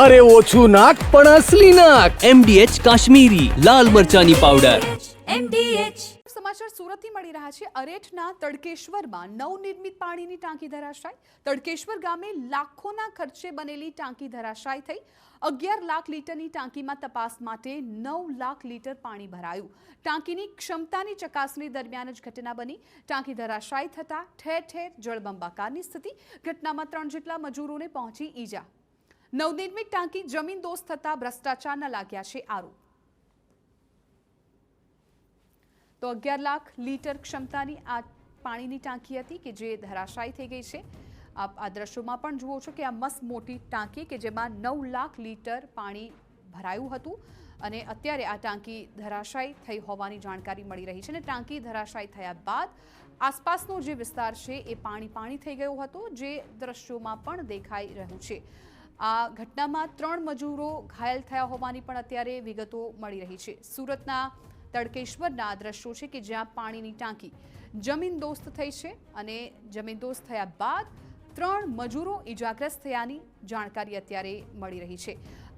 અરે ઓછું નાક પણ અસલી નાક. MDH કાશ્મીરી લાલ મરચાની પાવડર. સમાચાર સુરતથી મળી રહ્યા છે. અરેઠના તડકેશ્વરમાં નવનિર્મિત પાણીની ટાંકી ધરાશાય. તડકેશ્વર ગામે લાખોના ખર્ચે બનેલી ટાંકી ધરાશાય થઈ. 11 લાખ લીટરની ટાંકીમાં તપાસ માટે 9 લાખ લીટર પાણી ભરાયું. ટાંકીની ક્ષમતાની ચકાસણી દરમિયાન જ ઘટના બની. ટાંકી ધરાશાય થતા ઠેર ઠેર જળબંબાકારની સ્થિતિ. ઘટનામાં 3 જેટલા મજૂરોને પહોંચી ઈજા. નવનિર્મિત ટાંકી જમીનદોસ્ત થતા ભ્રષ્ટાચારના લાગ્યા છે આરોપ. તો 11 લાખ લીટર ક્ષમતાની આ પાણીની ટાંકી હતી કે જે ધરાશાયી થઈ ગઈ છે. આપ આ દ્રશ્યોમાં પણ જુઓ છો કે આ મસ્ત મોટી ટાંકી કે જેમાં 9 લાખ લીટર પાણી ભરાયું હતું અને અત્યારે આ ટાંકી ધરાશાયી થઈ હોવાની જાણકારી મળી રહી છે. અને ટાંકી ધરાશાયી થયા બાદ આસપાસનો જે વિસ્તાર છે એ પાણી થઈ ગયો હતો, જે દ્રશ્યોમાં પણ દેખાઈ રહ્યું છે. આ ઘટનામાં 3 મજૂરો ઘાયલ થયા હોવાની પણ અત્યારે વિગતો મળી રહી છે. સુરતના તડકેશ્વરના દ્રશ્યો છે કે જ્યાં પાણીની ટાંકી જમીનદોસ્ત થઈ છે અને જમીનદોસ્ત થયા બાદ 3 મજૂરો ઇજાગ્રસ્ત થયાની જાણકારી અત્યારે મળી રહી છે.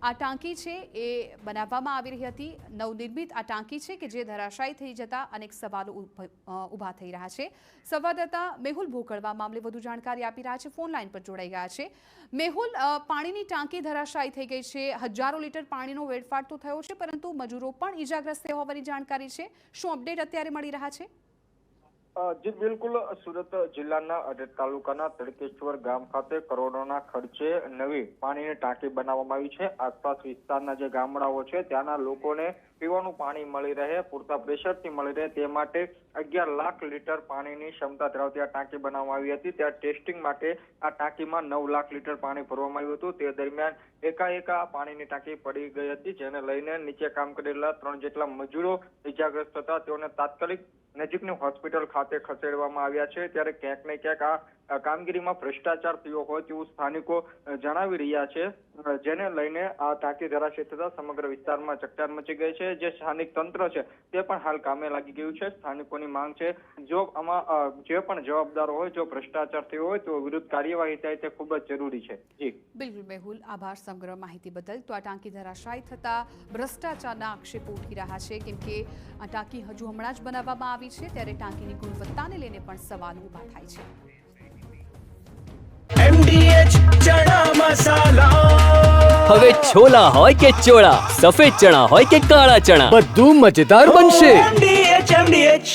આ ટાંકી છે એ બનાવવામાં આવી રહી હતી. નવનિર્મિત આ ટાંકી છે કે જે ધરાશાયી થઈ જતા અનેક સવાલો ઊભા થઈ રહ્યા છે. સંવાદદાતા મેહુલ ભોકળવા મામલે વધુ જાણકારી આપી રહ્યા છે. ફોન લાઈન પર જોડાઈ ગયા છે. મેહુલ, પાણીની ટાંકી ધરાશાયી થઈ ગઈ છે. હજારો લીટર પાણીનો વેડફાટ તો થયો છે, પરંતુ મજૂરો પણ ઇજાગ્રસ્ત થયા હોવાની જાણકારી છે. શું અપડેટ અત્યારે મળી રહ્યા છે? જી બિલકુલ. સુરત જિલ્લાના અડેટ તાલુકાના તડકેશ્વર ગામ ખાતે કરોડોના ખર્ચે નવી પાણીની ટાંકી બનાવવામાં આવી છે. આસપાસ વિસ્તારના જે ગામડાઓ છે ત્યાંના લોકોને પીવાનું પાણી મળી રહે, પૂરતા પ્રેશરથી મળી રહે તે માટે 11 લાખ લીટર પાણીની ક્ષમતા ધરાવતી આ ટાંકી બનાવવામાં આવી હતી. ત્યાં ટેસ્ટિંગ માટે આ ટાંકીમાં 9 લાખ લીટર પાણી ભરવામાં આવ્યું હતું. તે દરમિયાન એકાએક આ પાણીની ટાંકી પડી ગઈ હતી, જેને લઈને નીચે કામ કરેલા 3 જેટલા મજૂરો ઇજાગ્રસ્ત હતા. તેઓને તાત્કાલિક નજીકની હોસ્પિટલ ખાતે ખસેડવામાં આવ્યા છે. ત્યારે ક્યાંક ને ક્યાંક આ કામગીરીમાં ભ્રષ્ટાચાર થયો હોય તેવું સ્થાનિકો જણાવી રહ્યા છે, જેને લઈને આ ટાંકી ધરાશાયી થતા સમગ્ર વિસ્તારમાં ચકચાર મચી ગઈ છે. જે સ્થાનિક તંત્ર છે તે પણ હાલ કામે લાગી ગયું છે. સ્થાનિકોની માંગ છે જો આમાં જે પણ જવાબદારો હોય, જો ભ્રષ્ટાચાર થયો હોય તો વિરુદ્ધ કાર્યવાહી થાય તે ખૂબ જ જરૂરી છે. જી બિલકુલ મેહુલ, આભાર સમગ્ર માહિતી બદલ. તો આ ટાંકી ધરાશાયી થતા ભ્રષ્ટાચારના આક્ષેપો ઉઠી રહ્યા છે, કેમ કે આ ટાંકી હજુ હમણાં જ બનાવવામાં આવી છે, ત્યારે ટાંકીની ગુણવત્તાને લઈને પણ સવાલ ઊભા થાય છે. MDH ચણા મસાલા. હવે છોલા હોય કે ચોળા, સફેદ ચણા હોય કે કાળા ચણા, બધું મજેદાર બનશે. MDH